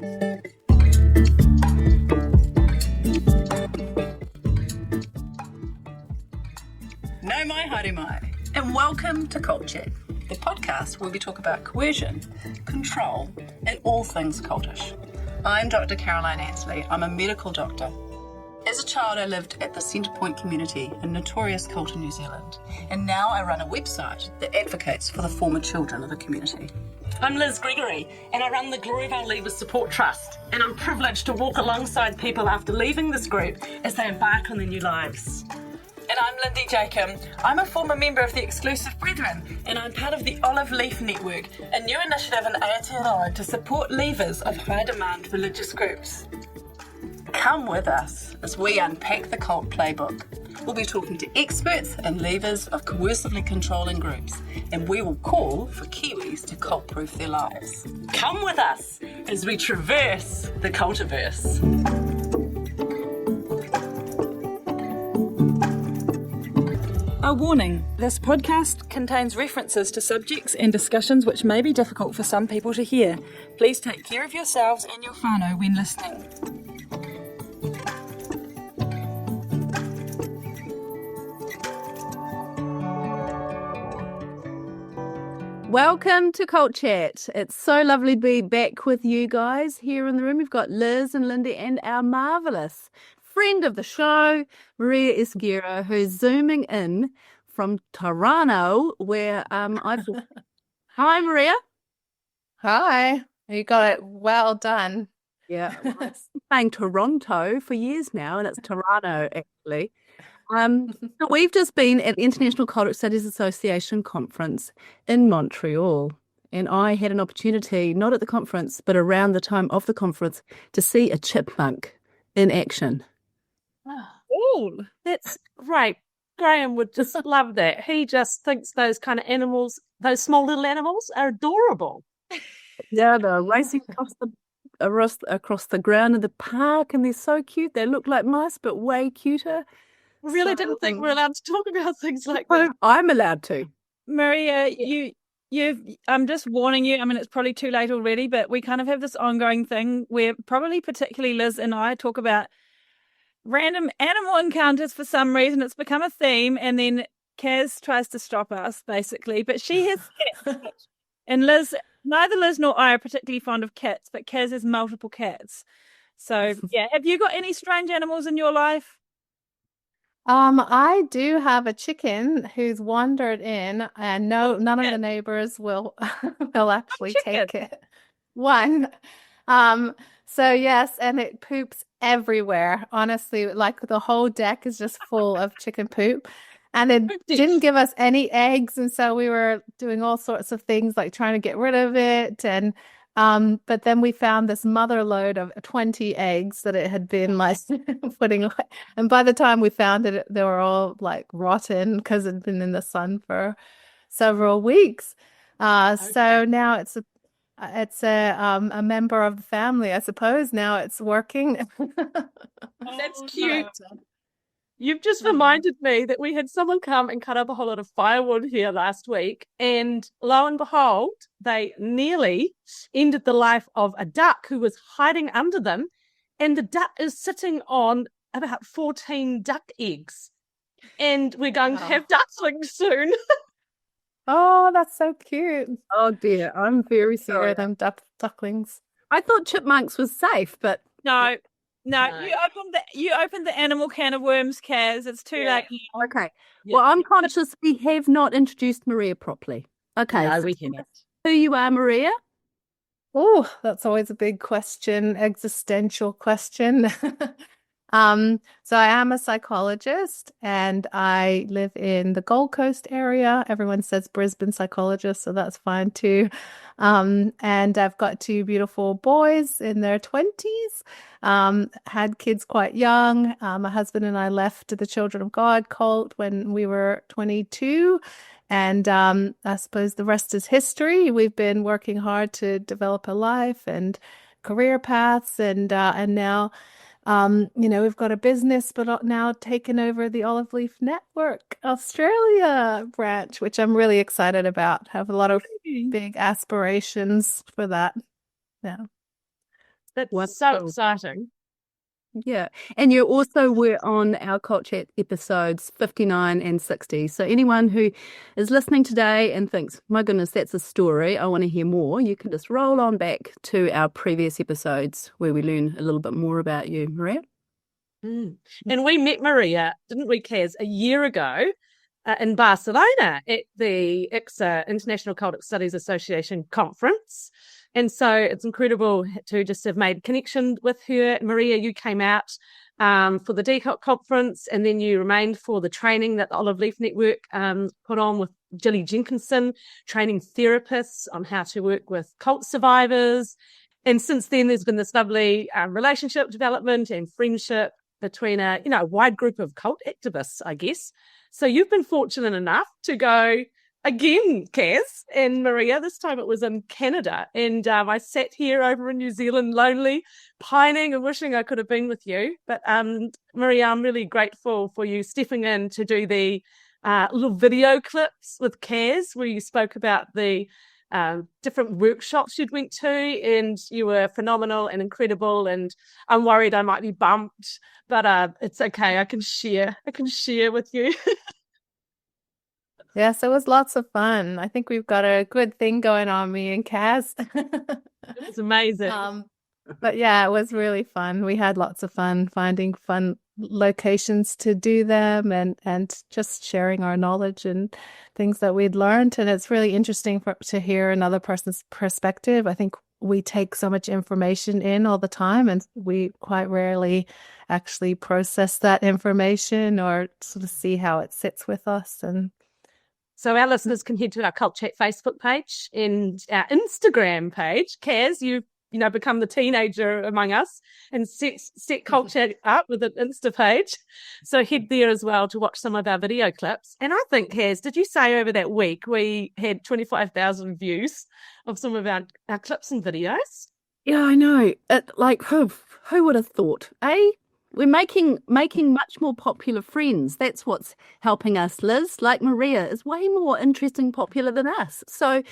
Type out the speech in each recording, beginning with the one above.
No mai haere mai, and welcome to Cult Chat, the podcast where we talk about coercion, control, and all things cultish. I'm Dr. Caroline Ansley. I'm a medical doctor. As a child, I lived at the Centrepoint community, a notorious cult in New Zealand, and now I run a website that advocates for the former children of the community. I'm Liz Gregory, and I run the Glory of Our Leavers Support Trust, and I'm privileged to walk alongside people after leaving this group as they embark on their new lives. And I'm Lindy Jacob. I'm a former member of the Exclusive Brethren, and I'm part of the Olive Leaf Network, a new initiative in Aotearoa to support leavers of high-demand religious groups. Come with us as we unpack the cult playbook. We'll be talking to experts and leavers of coercively controlling groups, and we will call for Kiwis to cult-proof their lives. Come with us as we traverse the cultiverse. A warning, this podcast contains references to subjects and discussions which may be difficult for some people to hear. Please take care of yourselves and your whānau when listening. Welcome to Cult Chat. It's so lovely to be back with you guys here in the room. We've got Liz and Lindy and our marvellous friend of the show, Maria Esguerra, who's zooming in from Toronto, where I've... Hi, Maria. Hi. You got it well done. Yeah, well, I've been saying Toronto for years now, and it's Toronto, actually. So we've just been at the International Cultic Studies Association conference in Montreal, and I had an opportunity, not at the conference, but around the time of the conference, to see a chipmunk in action. Oh, that's right. Graham would just love that. He just thinks those kind of animals, those small little animals, are adorable. Yeah, they're racing across the ground in the park, and they're so cute. They look like mice, but way cuter. I really didn't think we're allowed to talk about things like that. I'm allowed to. Maria, I'm just warning you. I mean, it's probably too late already, but we kind of have this ongoing thing where probably particularly Liz and I talk about random animal encounters for some reason. It's become a theme, and then Kaz tries to stop us, basically. But she has cats. And neither Liz nor I are particularly fond of cats, but Kaz has multiple cats. So, yeah. Have you got any strange animals in your life? I do have a chicken who's wandered in, and none of the neighbors will actually take it. One. So yes, and it poops everywhere. Honestly, like the whole deck is just full of chicken poop. And it didn't give us any eggs, and so we were doing all sorts of things like trying to get rid of it. And but then we found this mother load of 20 eggs that it had been like putting away. And by the time we found it, they were all like rotten because it had been in the sun for several weeks. So now it's a member of the family, I suppose. Now it's working. That's cute. You've just reminded me that we had someone come and cut up a whole lot of firewood here last week, and lo and behold, they nearly ended the life of a duck who was hiding under them, and the duck is sitting on about 14 duck eggs, and we're going to have ducklings soon. Oh, that's so cute. Oh dear, I'm very sorry. Them ducklings. I thought chipmunks was safe, but No, you opened the animal can of worms, Kaz. It's too late. okay. Yeah. Well, I'm conscious we have not introduced Maria properly. Okay. No, we haven't. Who you are, Maria? Oh, that's always a big question, existential question. So I am a psychologist, and I live in the Gold Coast area. Everyone says Brisbane psychologist, so that's fine too. And I've got two beautiful boys in their 20s, had kids quite young. My husband and I left the Children of God cult when we were 22. And I suppose the rest is history. We've been working hard to develop a life and career paths, and now we've got a business, but now taken over the Olive Leaf Network Australia branch, which I'm really excited about. Have a lot of big aspirations for that. Yeah. That's so Wonderful. exciting. Yeah. And you also were on our Culture episodes 59 and 60. So anyone who is listening today and thinks, my goodness, that's a story, I want to hear more, you can just roll on back to our previous episodes where we learn a little bit more about you, Maria. Mm. And we met Maria, didn't we, Kaz, a year ago in Barcelona at the ICSA, International Celtic Studies Association conference. And so it's incredible to just have made connection with her. Maria, you came out for the DCOT conference, and then you remained for the training that the Olive Leaf Network put on with Gilly Jenkinson, training therapists on how to work with cult survivors. And since then, there's been this lovely relationship development and friendship between a wide group of cult activists, I guess. So you've been fortunate enough to go again, Kaz and Maria. This time it was in Canada, and I sat here over in New Zealand, lonely, pining and wishing I could have been with you. But Maria, I'm really grateful for you stepping in to do the little video clips with Kaz, where you spoke about the different workshops you'd went to, and you were phenomenal and incredible. And I'm worried I might be bumped, but it's okay. I can share with you. Yes, it was lots of fun. I think we've got a good thing going on, me and Kaz. It's amazing. But yeah, it was really fun. We had lots of fun finding fun locations to do them, and just sharing our knowledge and things that we'd learned. And it's really interesting to hear another person's perspective. I think we take so much information in all the time, and we quite rarely actually process that information or sort of see how it sits with us. And so our listeners can head to our Cult Chat Facebook page and our Instagram page. Kaz, you've become the teenager among us and set Cult Chat up with an Insta page. So head there as well to watch some of our video clips. And I think, Kaz, did you say over that week we had 25,000 views of some of our clips and videos? Yeah, I know. Who would have thought, eh? We're making much more popular friends. That's what's helping us, Liz. Like Maria is way more interesting, popular than us. So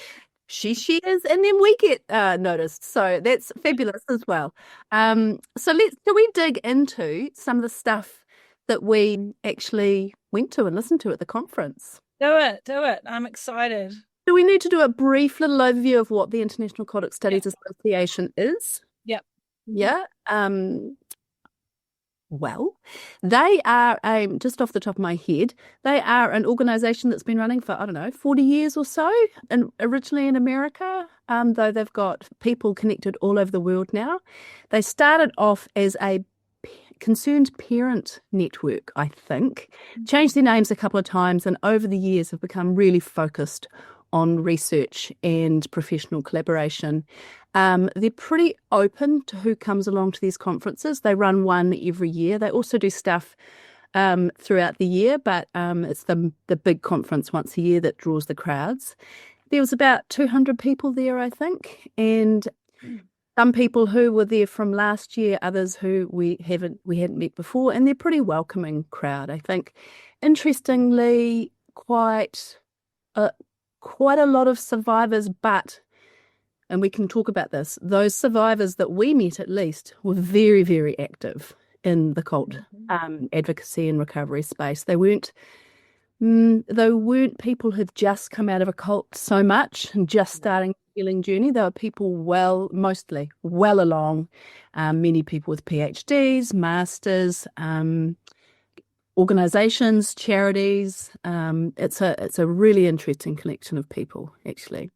she shares and then we get noticed. So that's fabulous as well. So do we dig into some of the stuff that we actually went to and listened to at the conference? Do it. I'm excited. Do we need to do a brief little overview of what the International Celtic Studies Association is? Yep. Yeah. Well, they are, just off the top of my head, they are an organisation that's been running for, 40 years or so, and originally in America, though they've got people connected all over the world now. They started off as a concerned parent network, I think, changed their names a couple of times, and over the years have become really focused on research and professional collaboration. They're pretty open to who comes along to these conferences. They run one every year. They also do stuff throughout the year, but it's the big conference once a year that draws the crowds. There was about 200 people there, I think, and some people who were there from last year, others who we hadn't met before, and they're pretty welcoming crowd, I think. Interestingly, quite a lot of survivors, and we can talk about this, those survivors that we met at least were very, very active in the cult advocacy and recovery space. They weren't people who'd just come out of a cult so much and just starting the healing journey. They were people mostly well along, many people with PhDs, masters, organisations, charities. It's a really interesting collection of people, actually.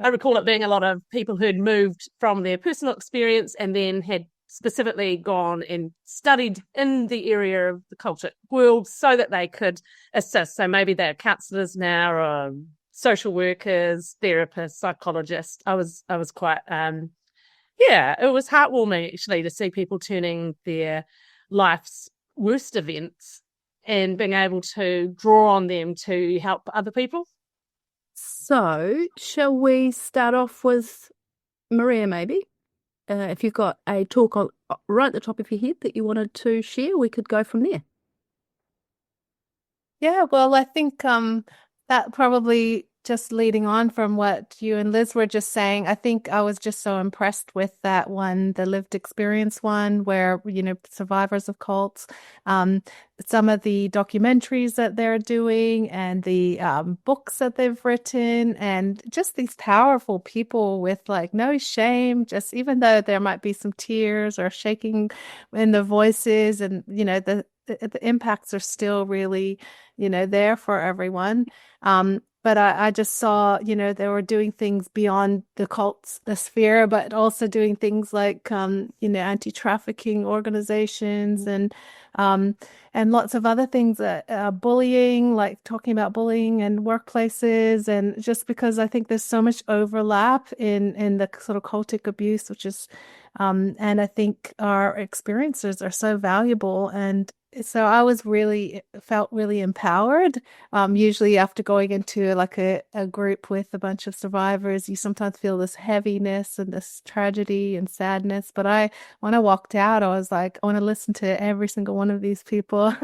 I recall it being a lot of people who'd moved from their personal experience and then had specifically gone and studied in the area of the culture world so that they could assist. So maybe they're counsellors now, or social workers, therapists, psychologists. I was quite, it was heartwarming actually to see people turning their life's worst events and being able to draw on them to help other people. So, shall we start off with Maria, maybe? If you've got a talk right at the top of your head that you wanted to share, we could go from there. yeah, well, I think that probably just leading on from what you and Liz were just saying, I think I was just so impressed with that one, the lived experience one, where, survivors of cults, some of the documentaries that they're doing and the books that they've written, and just these powerful people with like no shame, just even though there might be some tears or shaking in the voices, and, the impacts are still really, there for everyone. But I just saw, they were doing things beyond the cults, the sphere, but also doing things like, anti-trafficking organizations and lots of other things, bullying, like talking about bullying in workplaces. And just because I think there's so much overlap in the sort of cultic abuse, which is, and I think our experiences are so valuable. And so I felt really empowered. Usually after going into like a group with a bunch of survivors, you sometimes feel this heaviness and this tragedy and sadness. But when I walked out, I was like, I want to listen to every single one of these people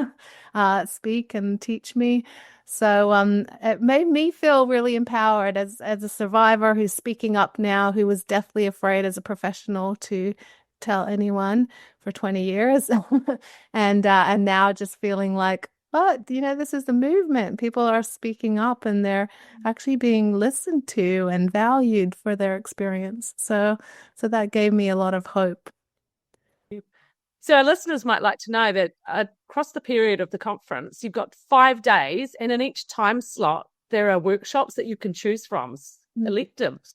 speak and teach me. So it made me feel really empowered as a survivor who's speaking up now, who was deathly afraid as a professional to tell anyone for 20 years. And now just feeling like, oh, this is the movement. People are speaking up and they're actually being listened to and valued for their experience. So that gave me a lot of hope. So our listeners might like to know that across the period of the conference, you've got 5 days, and in each time slot, there are workshops that you can choose from, electives.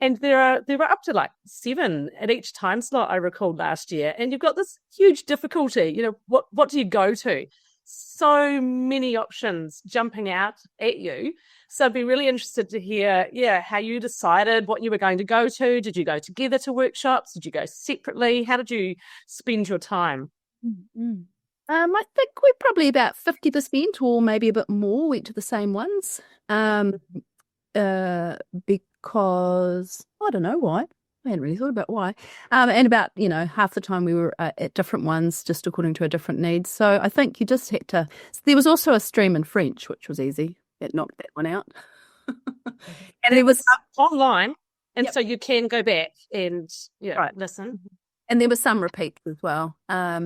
And there are up to like 7 at each time slot, I recall last year. And you've got this huge difficulty, what do you go to? So many options jumping out at you. So I'd be really interested to hear, how you decided what you were going to go to. Did you go together to workshops? Did you go separately? How did you spend your time? Mm-hmm. I think we're probably about 50% or maybe a bit more went to the same ones. Because I don't know why. I hadn't really thought about why. And about, half the time we were at different ones, just according to our different needs. So I think you just had to. There was also a stream in French, which was easy. It knocked that one out. And it was online, and so you can go back and listen. And there were some repeats as well. So I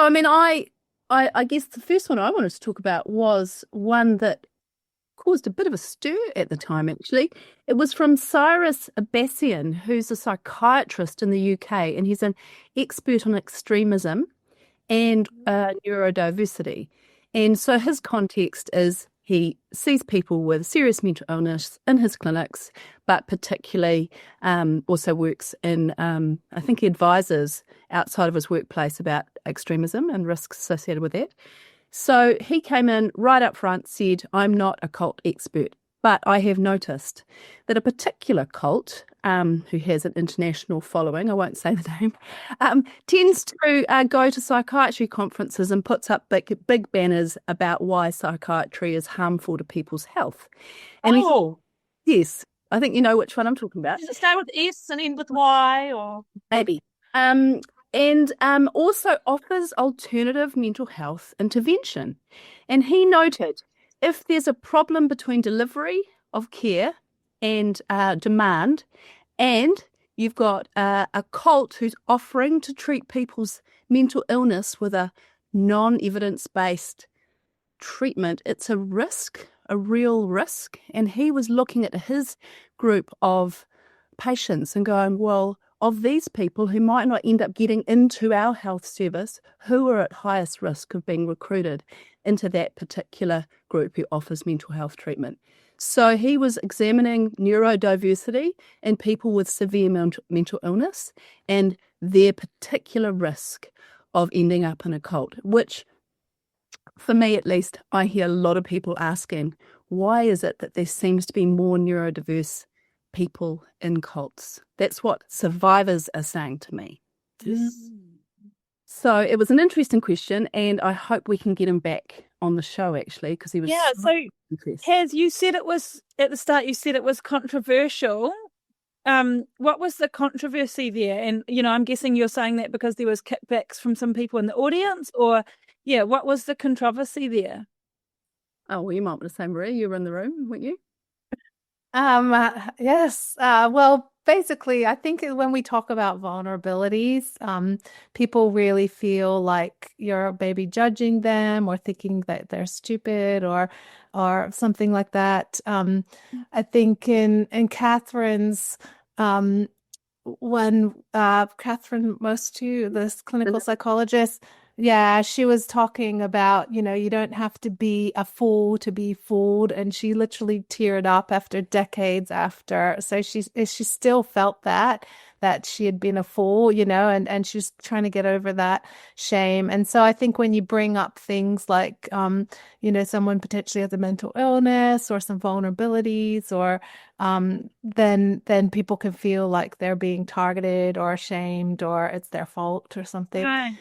mean, I guess the first one I wanted to talk about was one that caused a bit of a stir at the time, actually. It was from Cyrus Abbasian, who's a psychiatrist in the UK, and he's an expert on extremism and neurodiversity. And so his context is he sees people with serious mental illness in his clinics, but particularly also works in, I think he advises outside of his workplace about extremism and risks associated with that. So he came in right up front, said, I'm not a cult expert, but I have noticed that a particular cult, who has an international following, I won't say the name, tends to go to psychiatry conferences and puts up big banners about why psychiatry is harmful to people's health. And yes, I think you know which one I'm talking about. Does it start with S and end with Y, or maybe? And also offers alternative mental health intervention. And he noted, if there's a problem between delivery of care and demand, and you've got a cult who's offering to treat people's mental illness with a non-evidence-based treatment, it's a risk, a real risk. And he was looking at his group of patients and going, well, of these people who might not end up getting into our health service, who are at highest risk of being recruited into that particular group who offers mental health treatment. So he was examining neurodiversity in people with severe mental illness and their particular risk of ending up in a cult, which, for me at least, I hear a lot of people asking, why is it that there seems to be more neurodiverse people in cults? That's what survivors are saying to me. So it was an interesting question, and I hope we can get him back on the show, actually, because he was so impressed. Kaz, you said it was at the start, you said it was controversial. What was the controversy there? And I'm guessing you're saying that because there was kickbacks from some people in the audience, or what was the controversy there? Oh, well, you might want to say, Maria, you were in the room, weren't you? Yes. Well, basically, I think when we talk about vulnerabilities, people really feel like you're maybe judging them or thinking that they're stupid or something like that. I think in Catherine's um, when Catherine Mostu, this clinical psychologist, yeah, she was talking about, you don't have to be a fool to be fooled, and she literally teared up after decades after. So she still felt that she had been a fool, and she was trying to get over that shame. And so I think when you bring up things like, someone potentially has a mental illness or some vulnerabilities, or then people can feel like they're being targeted or ashamed or it's their fault or something. Right.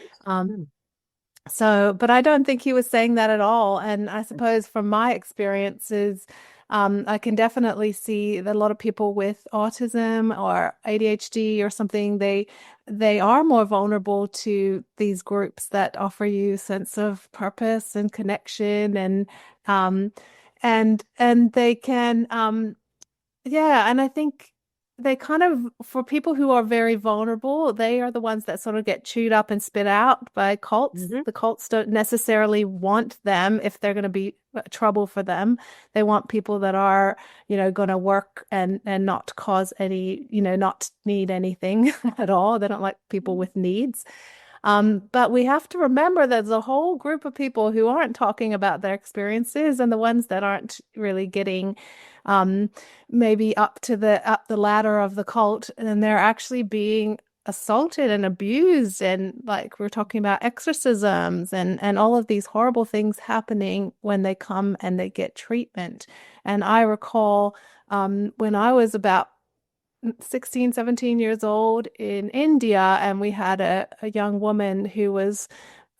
But I don't think he was saying that at all. And I suppose from my experiences, I can definitely see that a lot of people with autism or ADHD or something, they are more vulnerable to these groups that offer you sense of purpose and connection, and they can yeah, and I think they kind of, for people who are very vulnerable, they are the ones that sort of get chewed up and spit out by cults. The cults don't necessarily want them if they're going to be trouble for them. They want people that are, going to work and not cause any, not need anything at all. They don't like people with needs. But we have to remember there's a whole group of people who aren't talking about their experiences, and the ones that aren't really getting maybe up the ladder of the cult, and they're actually being assaulted and abused, and like we're talking about exorcisms and all of these horrible things happening when they come and they get treatment. And I recall when I was about 16, 17 years old in India, and we had a young woman who was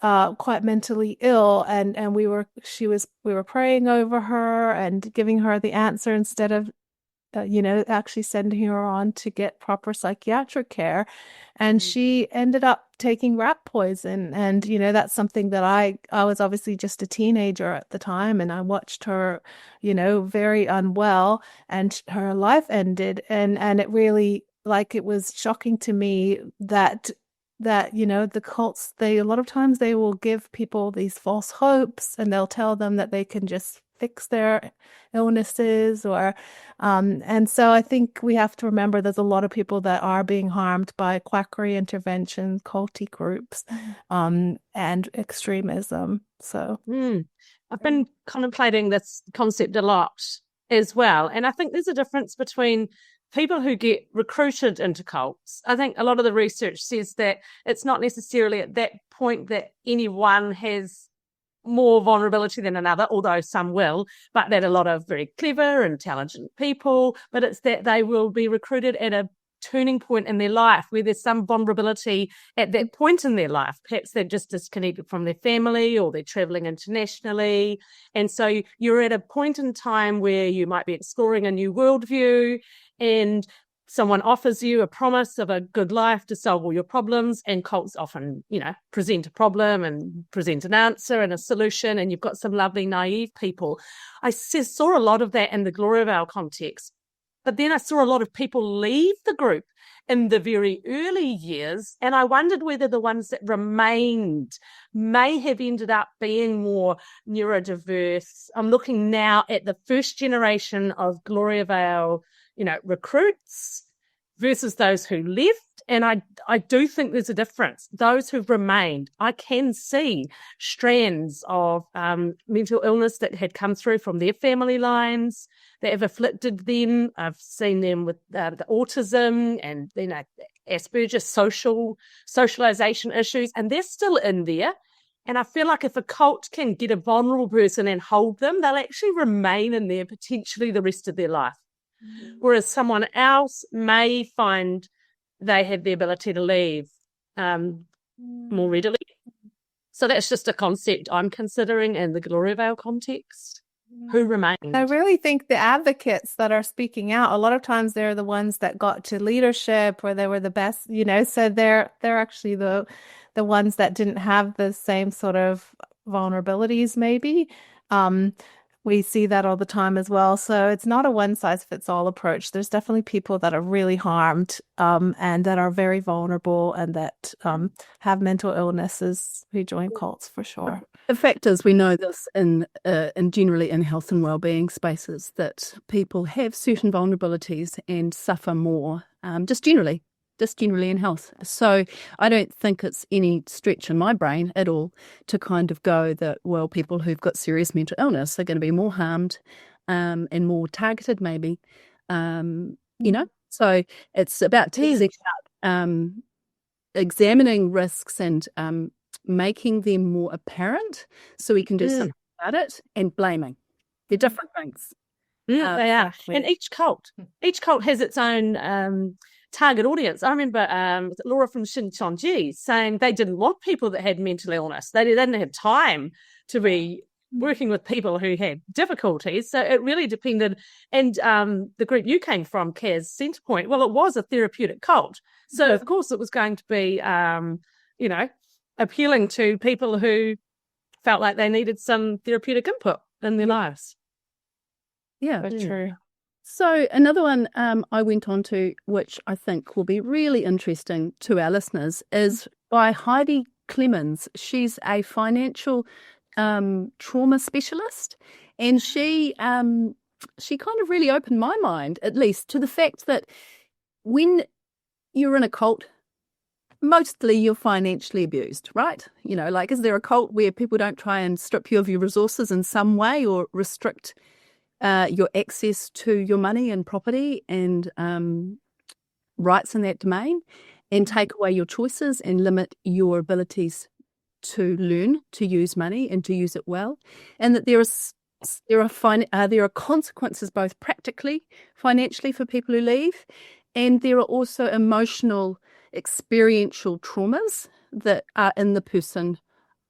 quite mentally ill, and we were praying over her and giving her the answer instead of actually sending her on to get proper psychiatric care. And she ended up taking rat poison. And, that's something that I was obviously just a teenager at the time, and I watched her, very unwell, and her life ended. And it really, like, it was shocking to me that the cults, a lot of times they will give people these false hopes, and they'll tell them that they can just fix their illnesses, and so I think we have to remember there's a lot of people that are being harmed by quackery intervention, culty groups, and extremism. So I've been contemplating this concept a lot as well, and I think there's a difference between people who get recruited into cults. I think a lot of the research says that it's not necessarily at that point that anyone has more vulnerability than another, although some will, but that a lot of very clever, intelligent people, but it's that they will be recruited at a turning point in their life where there's some vulnerability at that point in their life. Perhaps they're just disconnected from their family, or they're traveling internationally. And so you're at a point in time where you might be exploring a new worldview, and someone offers you a promise of a good life to solve all your problems, and cults often, present a problem and present an answer and a solution, and you've got some lovely naive people. I saw a lot of that in the Gloriavale context, but then I saw a lot of people leave the group in the very early years, and I wondered whether the ones that remained may have ended up being more neurodiverse. I'm looking now at the first generation of Gloriavale recruits versus those who left. And I do think there's a difference. Those who've remained, I can see strands of mental illness that had come through from their family lines that have afflicted them. I've seen them with the autism and Asperger's socialization issues, and they're still in there. And I feel like if a cult can get a vulnerable person and hold them, they'll actually remain in there potentially the rest of their life. Whereas someone else may find they have the ability to leave more readily. So that's just a concept I'm considering in the Gloriavale context. Who remained? I really think the advocates that are speaking out, a lot of times they're the ones that got to leadership, or they were the best, so they're actually the ones that didn't have the same sort of vulnerabilities maybe. we see that all the time as well. So it's not a one size fits all approach. There's definitely people that are really harmed and that are very vulnerable and that have mental illnesses who join cults for sure. The fact is, we know this in generally in health and wellbeing spaces, that people have certain vulnerabilities and suffer more, just generally in health. So I don't think it's any stretch in my brain at all to kind of go that, well, people who've got serious mental illness are going to be more harmed and more targeted maybe, So it's about teasing out, examining risks and making them more apparent so we can do something about it, and blaming. They're different things. Yeah, they are. And each cult has its own target audience. I remember Laura from Shincheonji saying they didn't want people that had mental illness. They didn't have time to be working with people who had difficulties. So it really depended. And the group you came from, Kaz Centrepoint, well, it was a therapeutic cult. So, of course, it was going to be, appealing to people who felt like they needed some therapeutic input in their lives. Yeah. That's true. So another one I went on to, which I think will be really interesting to our listeners, is by Heidi Clemens. She's a financial trauma specialist, and she kind of really opened my mind, at least, to the fact that when you're in a cult, mostly you're financially abused, right? Is there a cult where people don't try and strip you of your resources in some way or restrict your access to your money and property and rights in that domain, and take away your choices and limit your abilities to learn to use money and to use it well, and that there are consequences both practically, financially for people who leave, and there are also emotional, experiential traumas that are in the person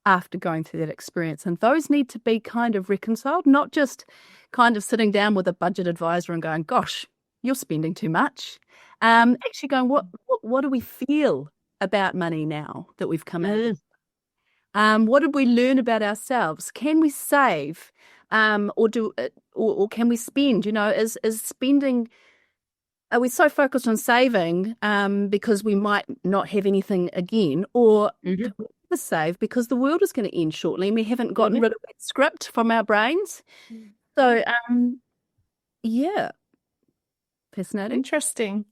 after going through that experience. And those need to be kind of reconciled, not just kind of sitting down with a budget advisor and going, gosh, you're spending too much. Actually going, what do we feel about money now that we've come in? What did we learn about ourselves? Can we save or can we spend? Is spending... Are we so focused on saving because we might not have anything again, or save because the world is going to end shortly and we haven't gotten rid of that script from our brains? So, fascinating. Interesting.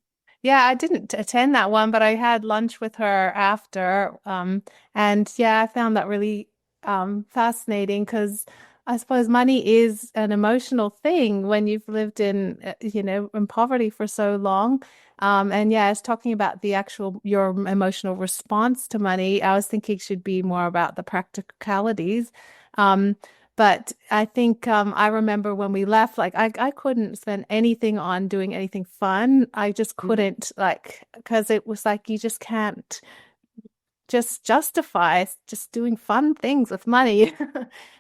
Yeah, I didn't attend that one, but I had lunch with her after. And yeah, I found that really fascinating because I suppose money is an emotional thing when you've lived in poverty for so long. And yeah, I was talking about your emotional response to money. I was thinking it should be more about the practicalities. But I think I remember when we left, like I couldn't spend anything on doing anything fun. I just couldn't, because it was like you just can't just justify just doing fun things with money.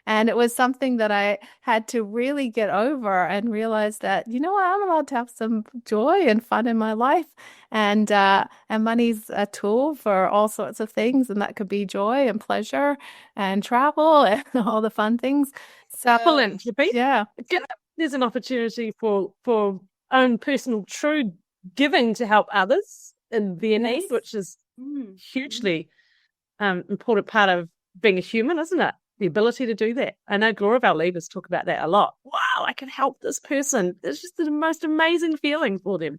And it was something that I had to really get over and realize that, I'm allowed to have some joy and fun in my life. And money's a tool for all sorts of things. And that could be joy and pleasure and travel and all the fun things. So, philanthropy. Yeah. There's an opportunity for own personal true giving to help others in their need, which is hugely important part of being a human, isn't it? The ability to do that. I know Gloria of our leaders talk about that a lot. Wow, I can help this person. It's just the most amazing feeling for them.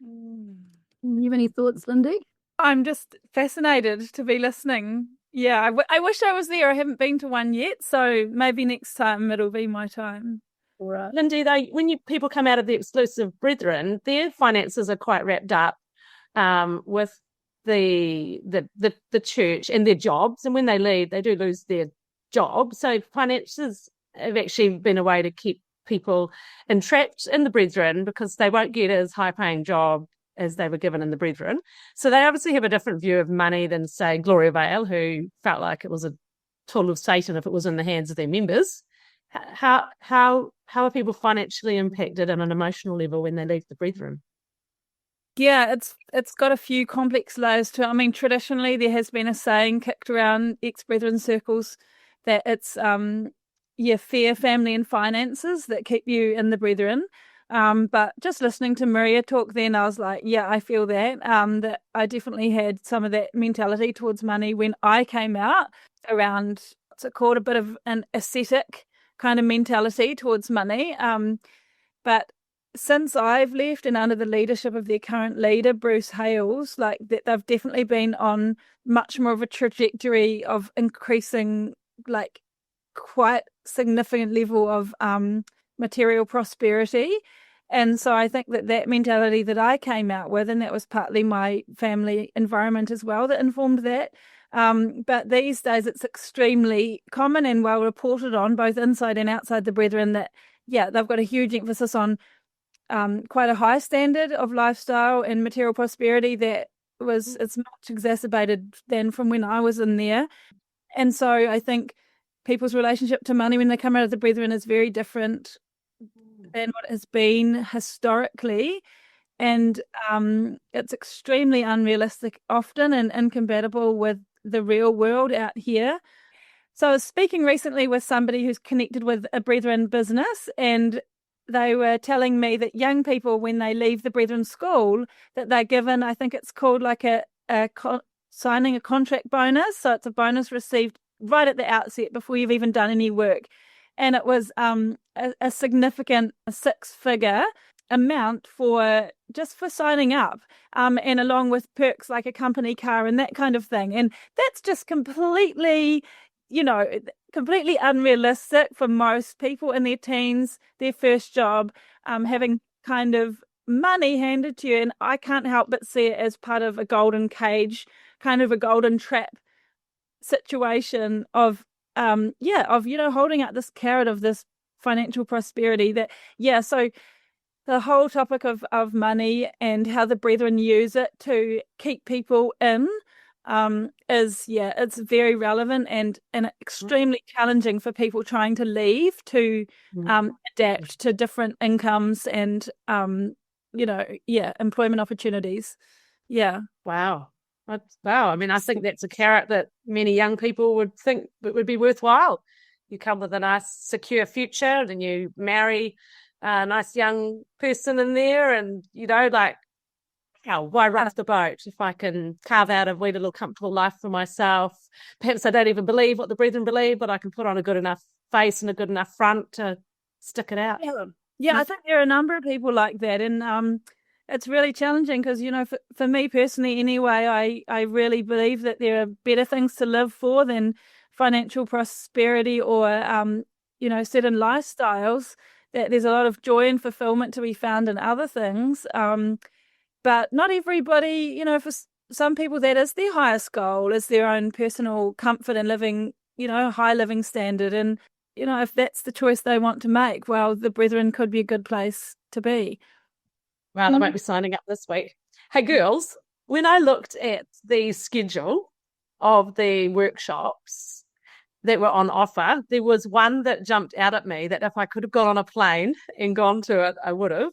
You have any thoughts, Lindy? I'm just fascinated to be listening. Yeah, I wish I was there. I haven't been to one yet, so maybe next time it'll be my time. All right. Lindy, when people come out of the exclusive brethren, their finances are quite wrapped up with the church and their jobs, and when they leave, they do lose their job. So finances have actually been a way to keep people entrapped in the brethren because they won't get as high paying job as they were given in the brethren. So they obviously have a different view of money than, say, Gloria Vale, who felt like it was a tool of Satan if it was in the hands of their members. How are people financially impacted on an emotional level when they leave the brethren? Yeah, it's got a few complex layers to it. I mean, traditionally there has been a saying kicked around ex-brethren circles that it's fair family and finances that keep you in the brethren. But just listening to Maria talk then, I was like, yeah, I feel that. That I definitely had some of that mentality towards money when I came out around, what's it called, a bit of an ascetic kind of mentality towards money. But since I've left and under the leadership of their current leader, Bruce Hales, like that, they've definitely been on much more of a trajectory of increasing, like, quite significant level of material prosperity. And so I think that mentality that I came out with, and that was partly my family environment as well that informed that. But these days it's extremely common and well reported on, both inside and outside the brethren, that, yeah, they've got a huge emphasis on quite a high standard of lifestyle and material prosperity that it's much exacerbated than from when I was in there. And so I think people's relationship to money when they come out of the brethren is very different than what it has been historically. And it's extremely unrealistic often and incompatible with the real world out here. So I was speaking recently with somebody who's connected with a brethren business, and they were telling me that young people, when they leave the brethren school, that they're given, I think it's called like signing a contract bonus. So it's a bonus received right at the outset before you've even done any work. And it was a significant six-figure amount for signing up, and along with perks like a company car and that kind of thing. And that's just completely unrealistic for most people in their teens, their first job, having kind of money handed to you. And I can't help but see it as part of a golden cage, kind of a golden trap situation of holding out this carrot of this financial prosperity so the whole topic of money and how the brethren use it to keep people in it's very relevant and extremely challenging for people trying to leave to adapt to different incomes and employment opportunities. Wow. I mean, I think that's a carrot that many young people would think it would be worthwhile. You come with a nice, secure future, and you marry a nice young person in there, and, why rock the boat if I can carve out a wee little comfortable life for myself? Perhaps I don't even believe what the brethren believe, but I can put on a good enough face and a good enough front to stick it out. Yeah, I think there are a number of people like that, and it's really challenging because, for me personally anyway, I really believe that there are better things to live for than financial prosperity or, certain lifestyles, that there's a lot of joy and fulfillment to be found in other things. But not everybody, for some people that is their highest goal, is their own personal comfort and living, high living standard. And, if that's the choice they want to make, well, the brethren could be a good place to be. Well, I won't be signing up this week. Hey, girls, when I looked at the schedule of the workshops that were on offer, there was one that jumped out at me that if I could have gone on a plane and gone to it, I would have.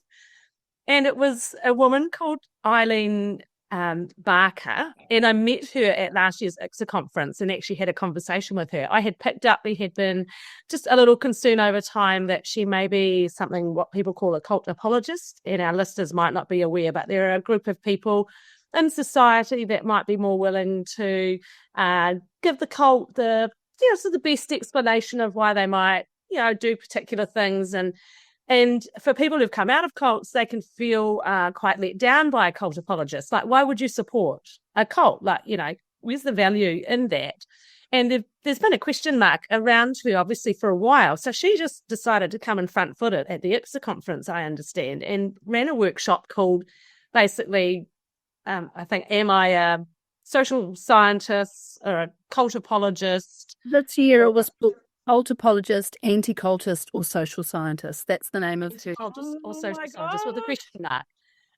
And it was a woman called Eileen Barker, and I met her at last year's ICSA conference and actually had a conversation with her. I had picked up there had been just a little concern over time that she may be something what people call a cult apologist, and our listeners might not be aware, but there are a group of people in society that might be more willing to give the cult the best explanation of why they might do particular things. And for people who've come out of cults, they can feel quite let down by a cult apologist. Like, why would you support a cult? Like, where's the value in that? And there's been a question mark around her, obviously, for a while. So she just decided to come in front-footed at the ICSA conference, I understand, and ran a workshop called, basically, I think, am I a social scientist or a cult apologist? This year it was cult apologist, anti-cultist, or social scientist. That's the name of it. Cultist or social scientist with a question mark.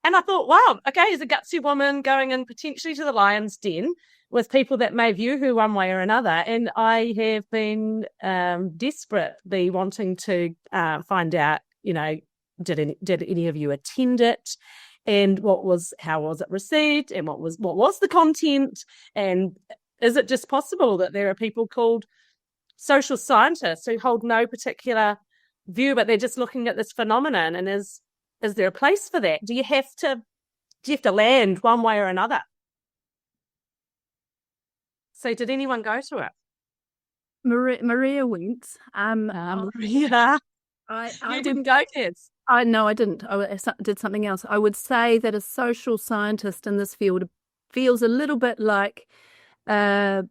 And I thought, wow, okay, he's a gutsy woman going in potentially to the lion's den with people that may view her one way or another. And I have been desperately wanting to find out, did any of you attend it? And how was it received? And what was the content? And is it just possible that there are people called social scientists who hold no particular view, but they're just looking at this phenomenon, and is there a place for that? Do you have to land one way or another? So did anyone go to it? Maria went. Maria. You didn't go, kids. No, I didn't. I did something else. I would say that a social scientist in this field feels a little bit like as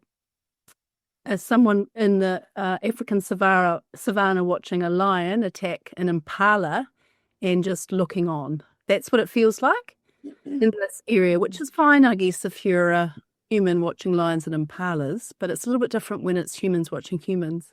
someone in the African savannah watching a lion attack an impala and just looking on. That's what it feels like in this area, which is fine, I guess, if you're a human watching lions and impalas, but it's a little bit different when it's humans watching humans.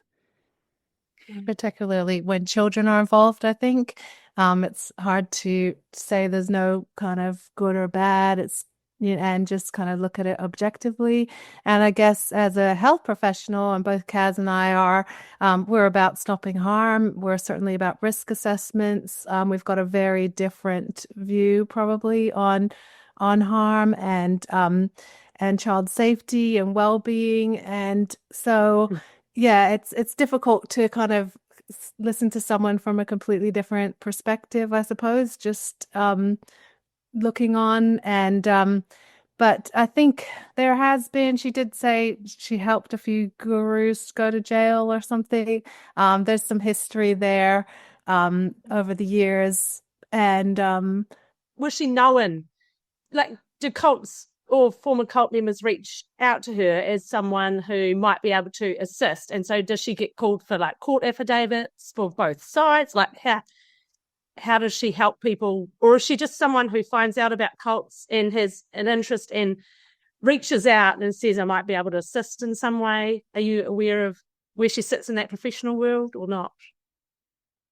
Particularly when children are involved, I think. It's hard to say there's no kind of good or bad. It's and just kind of look at it objectively. And I guess as a health professional, and both Kaz and I are, we're about stopping harm. We're certainly about risk assessments. We've got a very different view probably on harm and child safety and well-being. And so, yeah, it's difficult to kind of listen to someone from a completely different perspective, I suppose, just looking on. And but I think there has been, she did say she helped a few gurus go to jail or something. There's some history there over the years. And was she known? Like, do cults or former cult members reach out to her as someone who might be able to assist? And so does she get called for like court affidavits for both sides? Like, how does she help people? Or is she just someone who finds out about cults and has an interest and reaches out and says, I might be able to assist in some way? Are you aware of where she sits in that professional world or not?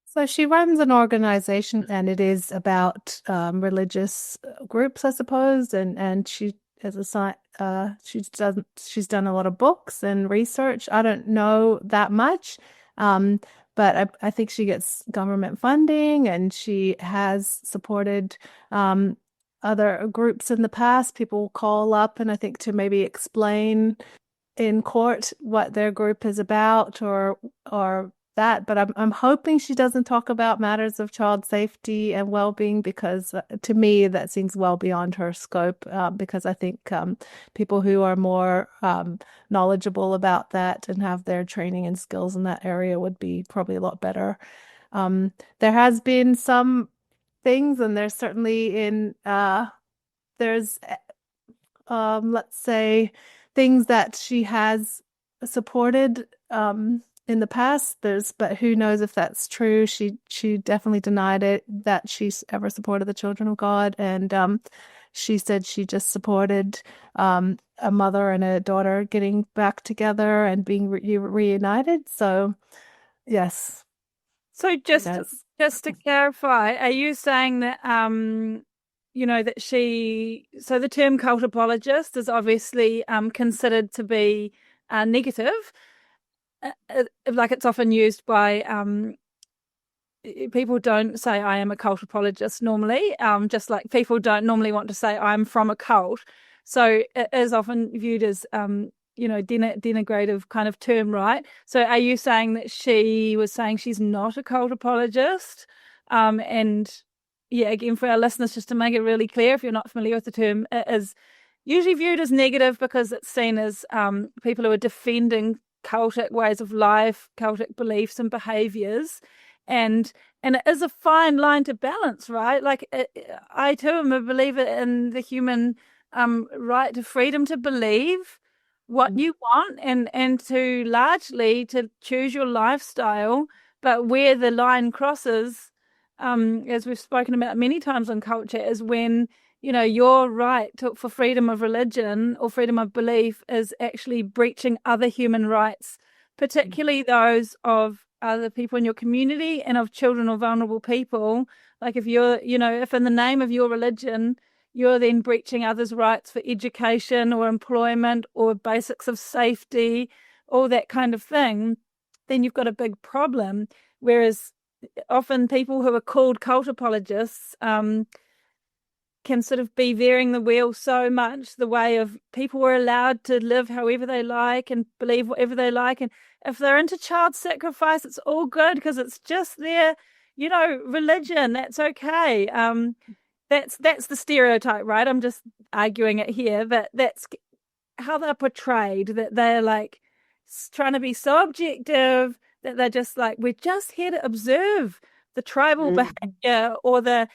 So she runs an organization, and it is about religious groups, I suppose. And she, as a she's done a lot of books and research. I don't know that much, but I think she gets government funding, and she has supported other groups in the past. People call up, and I think to maybe explain in court what their group is about, or that. But I'm hoping she doesn't talk about matters of child safety and well-being, because to me that seems well beyond her scope, because I think people who are more knowledgeable about that and have their training and skills in that area would be probably a lot better. There has been some things, and there's certainly there's let's say things that she has supported in the past. But who knows if that's true. She definitely denied it, that she's ever supported the Children of God. And she said she just supported a mother and a daughter getting back together and being reunited. So yes. So just to clarify, are you saying that that so the term cult apologist is obviously considered to be negative? Like it's often used by people don't say I am a cult apologist normally, just like people don't normally want to say I'm from a cult. So it is often viewed as denigrative kind of term, right? So are you saying that she was saying she's not a cult apologist? And yeah, again, for our listeners, just to make it really clear, if you're not familiar with the term, it is usually viewed as negative because it's seen as people who are defending cultic ways of life, cultic beliefs and behaviors, and it is a fine line to balance, right? Like I too am a believer in the human right to freedom to believe what you want and to largely to choose your lifestyle, but where the line crosses, as we've spoken about many times on culture, is when your right for freedom of religion or freedom of belief is actually breaching other human rights, particularly those of other people in your community and of children or vulnerable people. Like if you're, if in the name of your religion, you're then breaching others' rights for education or employment or basics of safety, all that kind of thing, then you've got a big problem. Whereas often people who are called cult apologists can sort of be veering the wheel so much, the way of people were allowed to live however they like and believe whatever they like. And if they're into child sacrifice, it's all good because it's just their, religion. That's okay. That's the stereotype, right? I'm just arguing it here, but that's how they're portrayed, that they're like trying to be so objective that they're just like, we're just here to observe the tribal behavior or the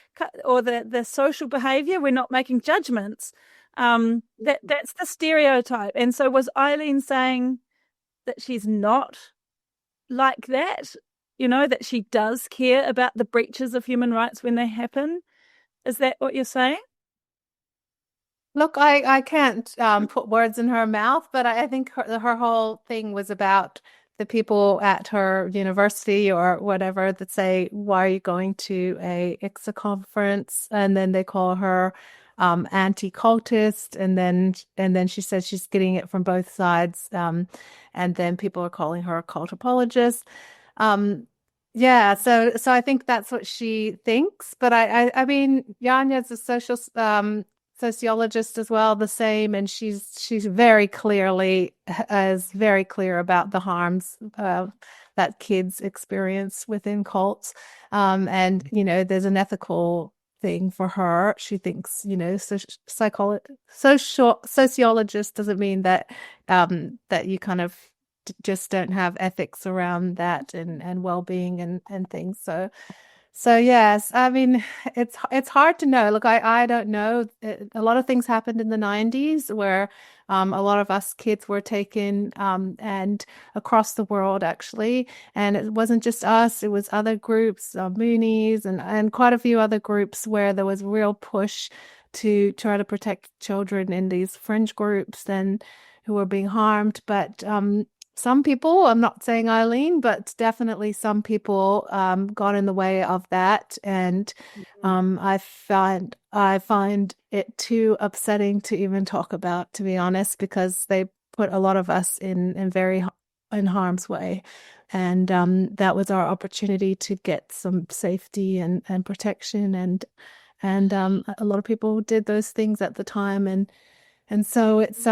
social behavior. We're not making judgments. That's the stereotype. And so was Eileen saying that she's not like that? That she does care about the breaches of human rights when they happen? Is that what you're saying? Look, I can't put words in her mouth, but I think her whole thing was about the people at her university or whatever that say, why are you going to a ICSA conference? And then they call her anti-cultist, and then she says she's getting it from both sides. And then people are calling her a cult apologist. Yeah, so I think that's what she thinks. But I mean, Yanya's a social sociologist as well, the same, and she's very clearly is very clear about the harms that kids experience within cults. And there's an ethical thing for her. She thinks, sociologist doesn't mean that that you kind of just don't have ethics around that and well-being and things. So yes, I mean, it's hard to know. Look, I don't know. A lot of things happened in the 90s where a lot of us kids were taken and across the world, actually. And it wasn't just us, it was other groups, Moonies and quite a few other groups where there was a real push to try to protect children in these fringe groups and who were being harmed. But some people, I'm not saying Eileen, but definitely some people got in the way of that. And I find it too upsetting to even talk about, to be honest, because they put a lot of us in harm's way. And that was our opportunity to get some safety and protection. And a lot of people did those things at the time. And so it's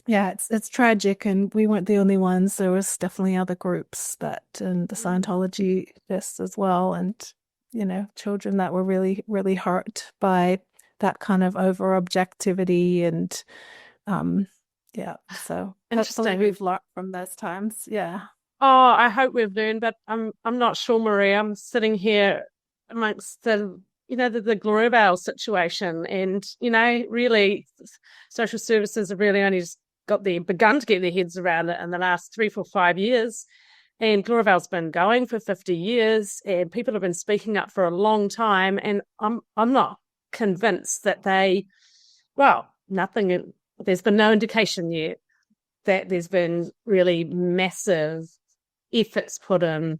yeah, it's tragic, and we weren't the only ones. There was definitely other groups and the Scientology this as well, and children that were really, really hurt by that kind of over objectivity and yeah. So hopefully we've learned from those times. Yeah. Oh, I hope we've learned, but I'm not sure, Maria. I'm sitting here amongst the Glorabelle situation, and really social services have really only just begun to get their heads around it in the last 3, 4, 5 years. And Glorabelle's been going for 50 years, and people have been speaking up for a long time. And I'm not convinced that there's been no indication yet that there's been really massive efforts put in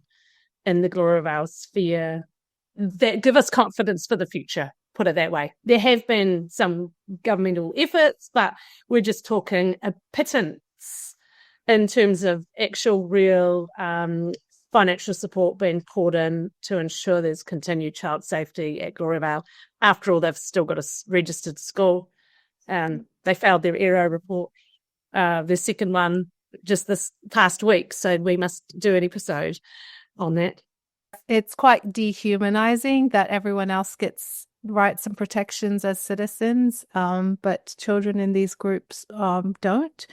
the Glorabelle sphere that give us confidence for the future. Put it that way. There have been some governmental efforts, but we're just talking a pittance in terms of actual real financial support being poured in to ensure there's continued child safety at Glorabelle. After all, they've still got a registered school. They failed their ERO report, their second one, just this past week. So we must do an episode on that. It's quite dehumanizing that everyone else gets rights and protections as citizens, but children in these groups don't.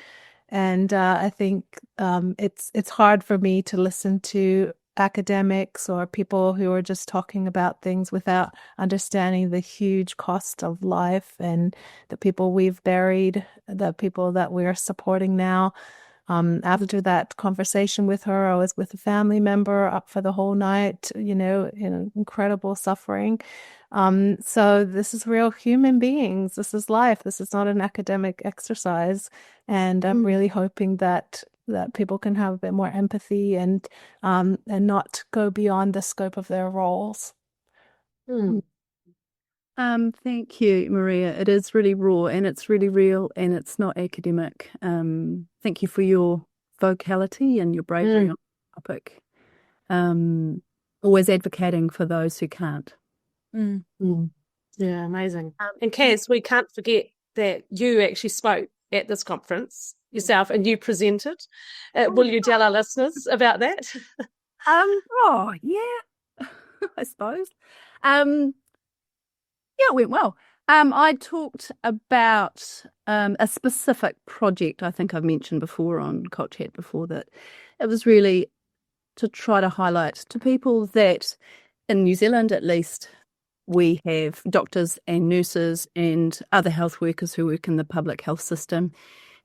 And I think it's hard for me to listen to academics or people who are just talking about things without understanding the huge cost of life and the people we've buried, the people that we're supporting now. After that conversation with her, I was with a family member up for the whole night, in incredible suffering. So this is real human beings. This is life. This is not an academic exercise. And I'm really hoping that people can have a bit more empathy and not go beyond the scope of their roles. Thank you, Maria. It is really raw and it's really real and it's not academic. Thank you for your vocality and your bravery on the topic. Always advocating for those who can't. Yeah, amazing. Um, And Kaz, we can't forget that you actually spoke at this conference yourself and you presented. Will you tell our listeners about that? oh yeah, I suppose. Yeah, it went well. I talked about a specific project I think I've mentioned before on Cult Chat before, that it was really to try to highlight to people that in New Zealand, at least, we have doctors and nurses and other health workers who work in the public health system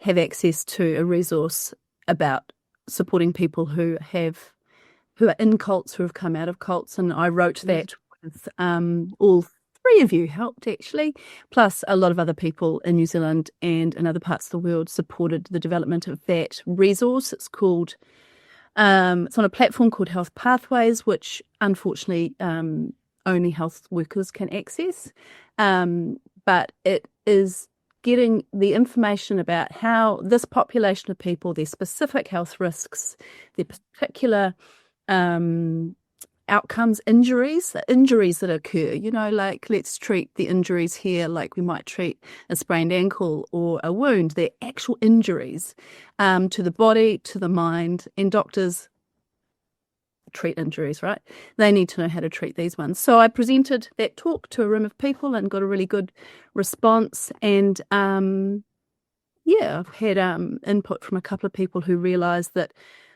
have access to a resource about supporting people who are in cults, who have come out of cults. And I wrote that with all three of you helped, actually, plus a lot of other people in New Zealand and in other parts of the world supported the development of that resource. It's called it's on a platform called Health Pathways, which unfortunately only health workers can access. But it is getting the information about how this population of people, their specific health risks, their particular outcomes, injuries that occur, like let's treat the injuries here like we might treat a sprained ankle or a wound. They're actual injuries to the body, to the mind, and doctors treat injuries, right? They need to know how to treat these ones. So I presented that talk to a room of people and got a really good response. And I've had input from a couple of people who realised that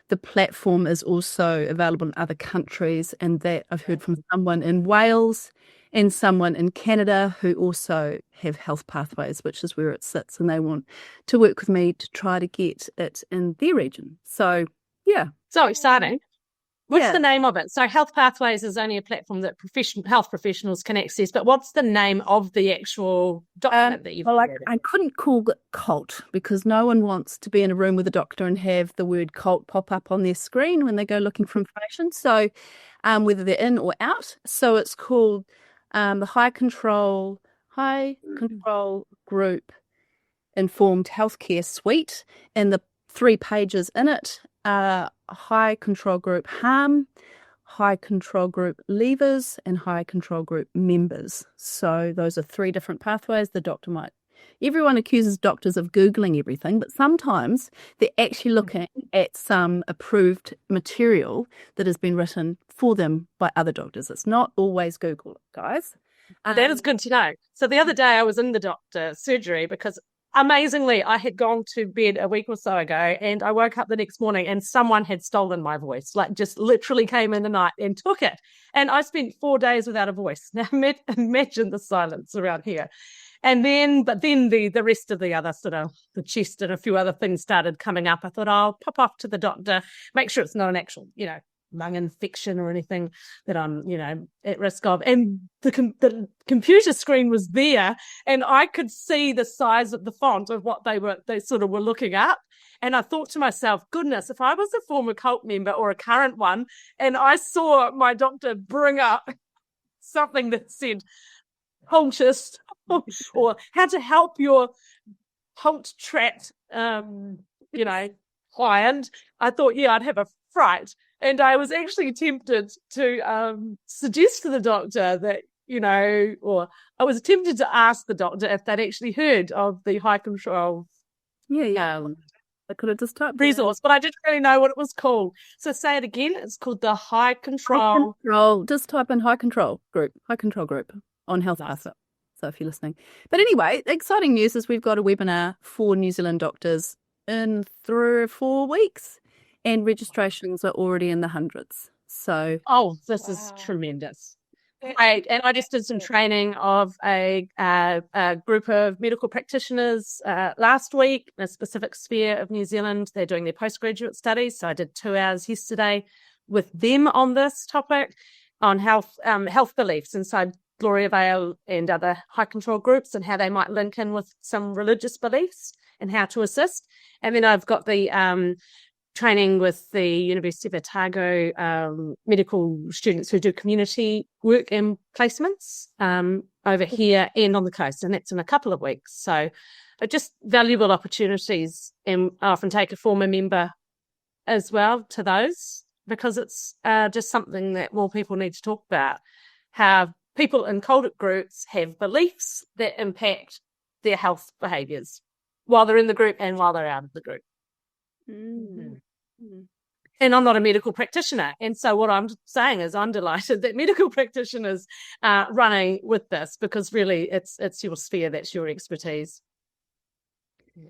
the platform is also available in other countries, and that I've heard from someone in Wales and someone in Canada who also have Health Pathways, which is where it sits, and they want to work with me to try to get it in their region. So, yeah. So exciting. What's Yeah. the name of it? So Health Pathways is only a platform that health professionals can access, but what's the name of the actual document that you've created? I couldn't call it cult because no one wants to be in a room with a doctor and have the word cult pop up on their screen when they go looking for information. So whether they're in or out. So it's called the High Control Group Informed Healthcare Suite, and the 3 pages in it are High Control Group Harm, High Control Group Leavers, and High Control Group Members. So those are 3 different pathways. Everyone accuses doctors of Googling everything, but sometimes they're actually looking at some approved material that has been written for them by other doctors. It's not always Google, guys. That is good to know. So the other day I was in the doctor's surgery because amazingly I had gone to bed a week or so ago and I woke up the next morning and someone had stolen my voice, like just literally came in the night and took it. And I spent 4 days without a voice. Now imagine the silence around here. And then, but then the rest of the other sort of the chest and a few other things started coming up. I thought I'll pop off to the doctor, make sure it's not an actual, lung infection or anything that I'm, at risk of. And the computer screen was there and I could see the size of the font of what they sort of were looking up. And I thought to myself, goodness, if I was a former cult member or a current one and I saw my doctor bring up something that said cultist or how to help your cult trapped, client, I thought, I'd have a fright. And I was actually tempted to suggest to the doctor that, or I was tempted to ask the doctor if they'd actually heard of the High Control I could have just typed resource, but I didn't really know what it was called. So say it again. It's called the High Control. Just type in High Control Group on Health Pathways. So if you're listening. But anyway, exciting news is we've got a webinar for New Zealand doctors in 3 or 4 weeks. And registrations are already in the hundreds. So, this is tremendous. Great. And I just did some training of a group of medical practitioners last week in a specific sphere of New Zealand. They're doing their postgraduate studies. So I did 2 hours yesterday with them on this topic on health beliefs inside Gloria Vale and other high control groups and how they might link in with some religious beliefs and how to assist. And then I've got the training with the University of Otago medical students who do community work and placements over here and on the coast, and that's in a couple of weeks. So just valuable opportunities, and I often take a former member as well to those because it's just something that more people need to talk about, how people in cultic groups have beliefs that impact their health behaviours while they're in the group and while they're out of the group. And I'm not a medical practitioner. And so what I'm saying is I'm delighted that medical practitioners are running with this, because really it's your sphere, that's your expertise.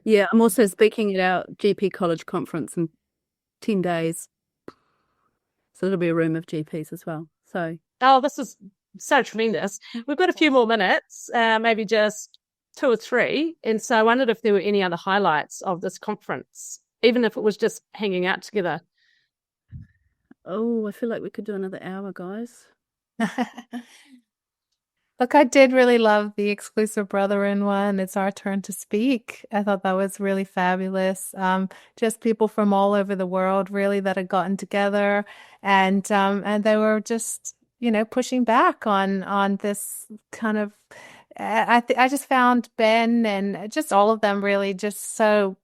Yeah, I'm also speaking at our GP college conference in 10 days. So it'll be a room of GPs as well. So this is so tremendous. We've got a few more minutes, maybe just 2 or 3. And so I wondered if there were any other highlights of this conference, even if it was just hanging out together. Oh, I feel like we could do another hour, guys. Look, I did really love the exclusive brethren one. It's our turn to speak. I thought that was really fabulous. Just people from all over the world, really, that had gotten together, and they were just, pushing back on this kind of. I just found Ben and just all of them really just so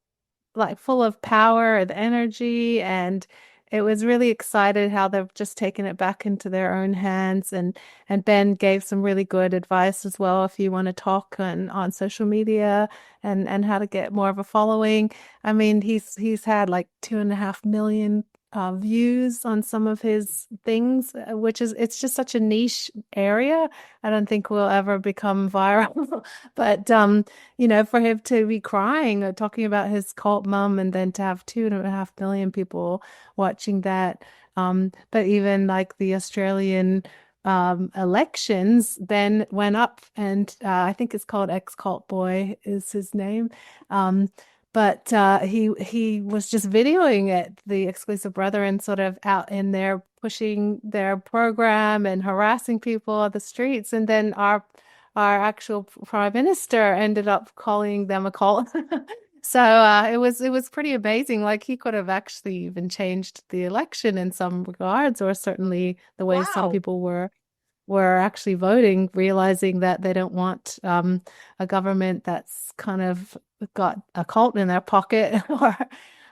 like full of power and energy, and it was really excited how they've just taken it back into their own hands, and Ben gave some really good advice as well if you want to talk on social media and how to get more of a following. I mean, he's had like 2.5 million views on some of his things, which is, it's just such a niche area. I don't think we'll ever become viral. But for him to be crying or talking about his cult mum, and then to have 2.5 million people watching that. But even like the Australian elections, Ben went up, and I think it's called Ex-Cult Boy is his name. But he was just videoing it, the Exclusive Brethren, sort of out in there pushing their program and harassing people on the streets. And then our actual prime minister ended up calling them a cult. So it was pretty amazing. Like, he could have actually even changed the election in some regards, or certainly the way some people were actually voting, realizing that they don't want a government that's kind of got a cult in their pocket. Or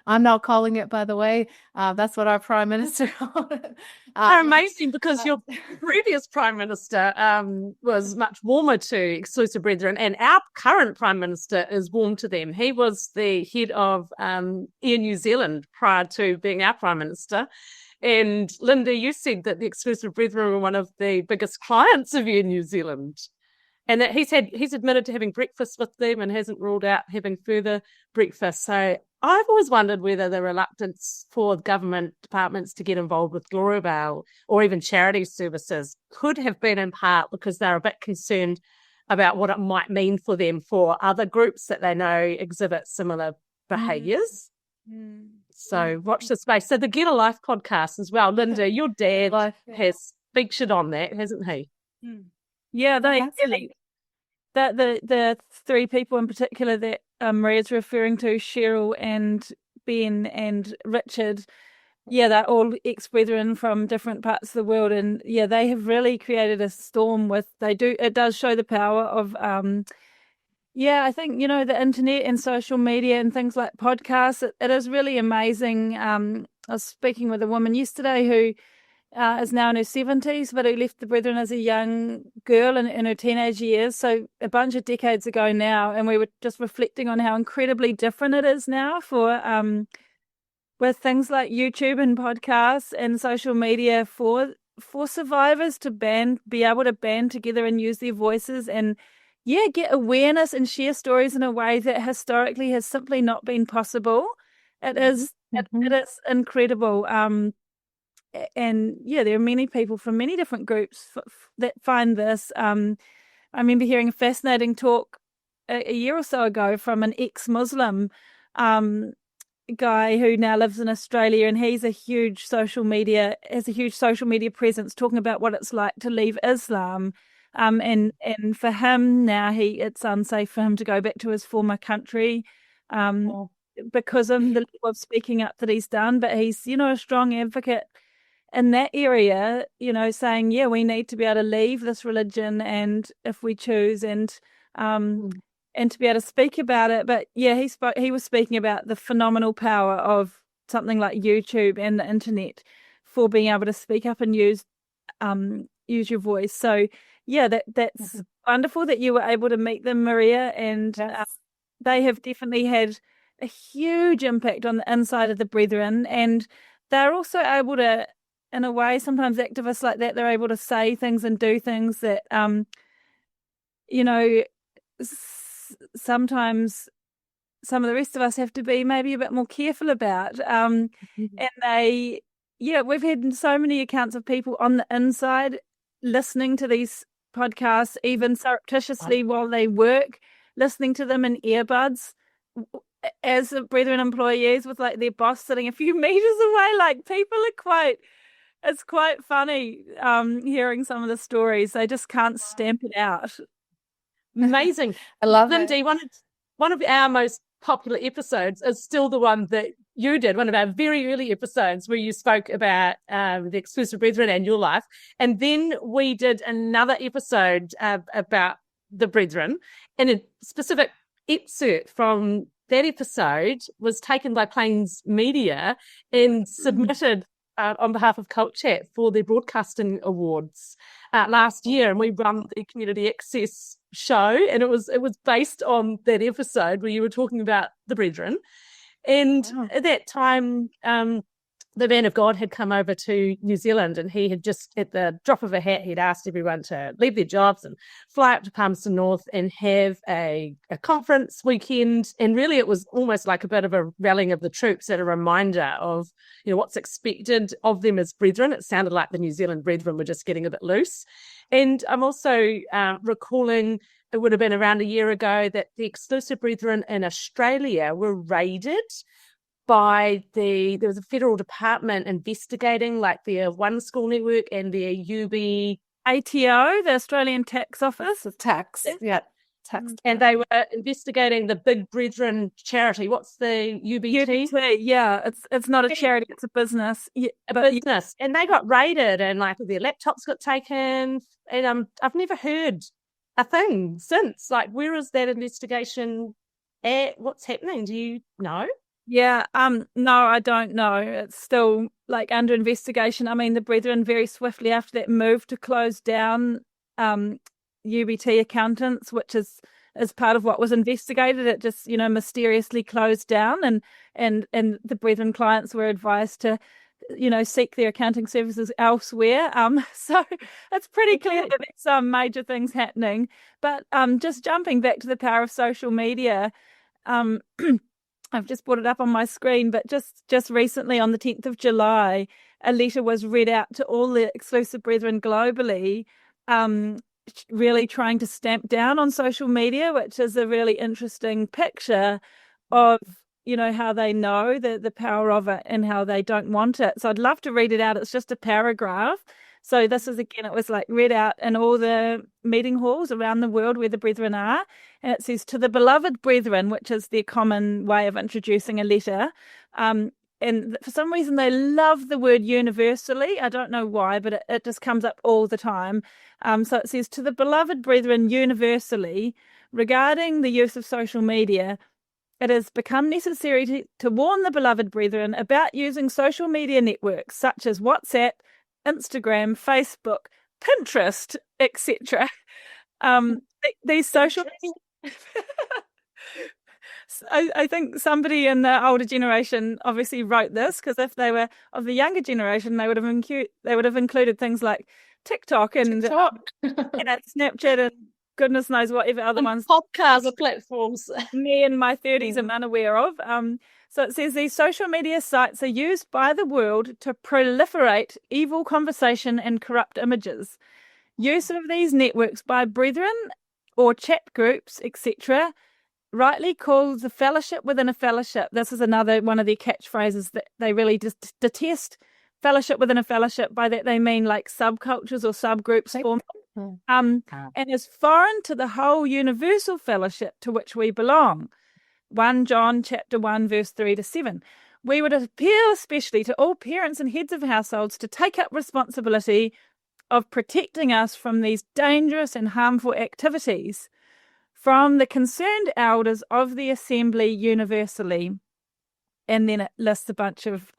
I'm not calling it, by the way. That's what our prime minister called it. They're amazing, because your previous prime minister was much warmer to Exclusive Brethren, and our current prime minister is warm to them. He was the head of Air New Zealand prior to being our prime minister. And Linda, you said that the Exclusive Brethren were one of the biggest clients of Air New Zealand, and that he's admitted to having breakfast with them and hasn't ruled out having further breakfast. So I've always wondered whether the reluctance for government departments to get involved with Glory Vale or even charity services could have been in part because they're a bit concerned about what it might mean for them for other groups that they know exhibit similar behaviours. So watch the space. So the Get a Life podcast as well. Linda, your dad has featured on that, hasn't he? Yeah, the 3 people in particular that Maria's referring to, Cheryl and Ben and Richard, they're all ex-brethren from different parts of the world, and they have really created a storm it does show the power of I think, the internet and social media and things like podcasts. It is really amazing. I was speaking with a woman yesterday who is now in her 70s, but who left the Brethren as a young girl in her teenage years, so a bunch of decades ago now, and we were just reflecting on how incredibly different it is now for with things like YouTube and podcasts and social media for survivors to be able to band together and use their voices and get awareness and share stories in a way that historically has simply not been possible. It is it is incredible. And there are many people from many different groups that find this. I remember hearing a fascinating talk a year or so ago from an ex-Muslim guy who now lives in Australia, and he's has a huge social media presence, talking about what it's like to leave Islam. And for him now, it's unsafe for him to go back to his former country because of the level of speaking up that he's done. But he's, a strong advocate in that area, saying, we need to be able to leave this religion, and if we choose, and to be able to speak about it. But he was speaking about the phenomenal power of something like YouTube and the internet for being able to speak up and use your voice. So that's wonderful that you were able to meet them, Maria, and they have definitely had a huge impact on the inside of the Brethren, and they're also able to, in a way, sometimes activists like that, they're able to say things and do things that, sometimes some of the rest of us have to be maybe a bit more careful about. And we've had so many accounts of people on the inside listening to these podcasts, even surreptitiously while they work, listening to them in earbuds as Brethren employees with like their boss sitting a few meters away. Like people are it's quite funny hearing some of the stories. They just can't stamp it out. Amazing. I love Lindy, it. one of our most popular episodes is still the one that you did, one of our very early episodes where you spoke about the Exclusive Brethren and your life. And then we did another episode about the Brethren, and a specific excerpt from that episode was taken by Plains Media and submitted on behalf of Cult Chat for their broadcasting awards last year, and we run the community access show, and it was based on that episode where you were talking about the Brethren. And at that time, the man of God had come over to New Zealand, and he had just, at the drop of a hat, he'd asked everyone to leave their jobs and fly up to Palmerston North and have a conference weekend. And really it was almost like a bit of a rallying of the troops and a reminder of, what's expected of them as Brethren. It sounded like the New Zealand Brethren were just getting a bit loose. And I'm also recalling, it would have been around a year ago, that the Exclusive Brethren in Australia were raided by there was a federal department investigating like their One School Network and their ATO, the Australian Tax Office. Tax. And they were investigating the Big Brethren charity. What's the UBT? UBT, yeah. It's not a charity, it's a business. Yeah, business. And they got raided, and like their laptops got taken. And I've never heard a thing since. Like, where is that investigation at? What's happening? Do you know? Yeah, no, I don't know. It's still like under investigation. I mean, the Brethren very swiftly after that moved to close down UBT accountants, which is part of what was investigated. It just, mysteriously closed down, and the Brethren clients were advised to, seek their accounting services elsewhere. So it's pretty clear that there's some major things happening. But just jumping back to the power of social media, I've just brought it up on my screen, but just recently on the 10th of July, a letter was read out to all the Exclusive Brethren globally, really trying to stamp down on social media, which is a really interesting picture of, how they know the power of it and how they don't want it. So I'd love to read it out. It's just a paragraph. So this is, again, it was like read out in all the meeting halls around the world where the Brethren are. And it says, "To the beloved Brethren," which is their common way of introducing a letter. And for some reason, they love the word universally. I don't know why, but it just comes up all the time. So it says, "To the beloved Brethren universally, regarding the use of social media, it has become necessary to warn the beloved Brethren about using social media networks such as WhatsApp, Instagram, Facebook, Pinterest, etc. These social I think somebody in the older generation obviously wrote this, because if they were of the younger generation, they would have included things like TikTok and Snapchat and goodness knows whatever other ones. Podcast platforms. Me in my 30s am unaware of. So it says these social media sites are used by the world to proliferate evil conversation and corrupt images. Use of these networks by brethren or chat groups, etc., rightly called the fellowship within a fellowship. This is another one of their catchphrases that they really just detest. Fellowship within a fellowship. By that they mean like subcultures or subgroups formed. And is foreign to the whole universal fellowship to which we belong. 1 John chapter 1 verse 3-7. We would appeal especially to all parents and heads of households to take up responsibility of protecting us from these dangerous and harmful activities from the concerned elders of the assembly universally. And then it lists a bunch of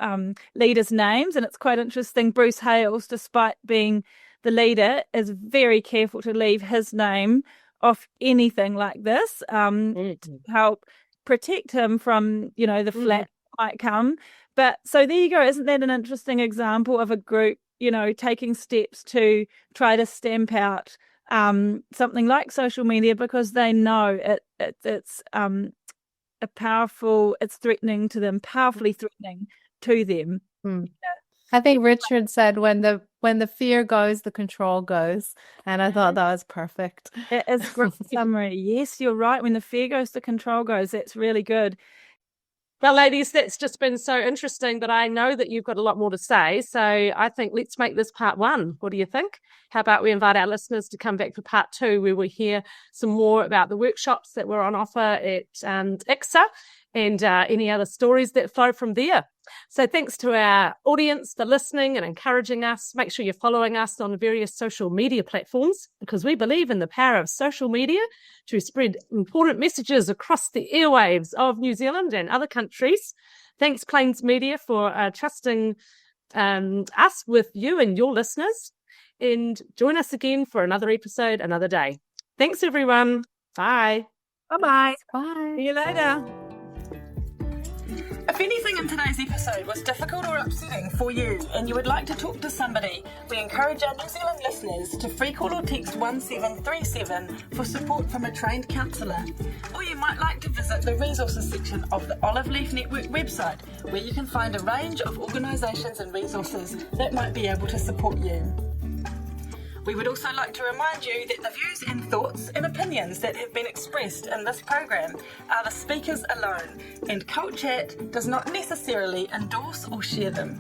leaders' names, and it's quite interesting. Bruce Hales, despite being the leader is very careful to leave his name off anything like this, to help protect him from, the flat might come. But so there you go. Isn't that an interesting example of a group, taking steps to try to stamp out something like social media, because they know it's threatening to them, powerfully threatening to them. I think Richard said when the fear goes, the control goes. And I thought that was perfect. It is a great summary. Yes, you're right. When the fear goes, the control goes. That's really good. Well, ladies, that's just been so interesting, but I know that you've got a lot more to say. So I think let's make this part 1. What do you think? How about we invite our listeners to come back for part 2, where we hear some more about the workshops that were on offer at ICSA and any other stories that flow from there. So thanks to our audience for listening and encouraging us. Make sure you're following us on various social media platforms, because we believe in the power of social media to spread important messages across the airwaves of New Zealand and other countries. Thanks, Plains Media, for trusting us with you and your listeners. And join us again for another episode, another day. Thanks, everyone. Bye. Bye-bye. Bye. See you later. If anything in today's episode was difficult or upsetting for you and you would like to talk to somebody, we encourage our New Zealand listeners to free call or text 1737 for support from a trained counsellor. Or you might like to visit the resources section of the Olive Leaf Network website, where you can find a range of organisations and resources that might be able to support you. We would also like to remind you that the views and thoughts and opinions that have been expressed in this program are the speakers alone, and Cult Chat does not necessarily endorse or share them.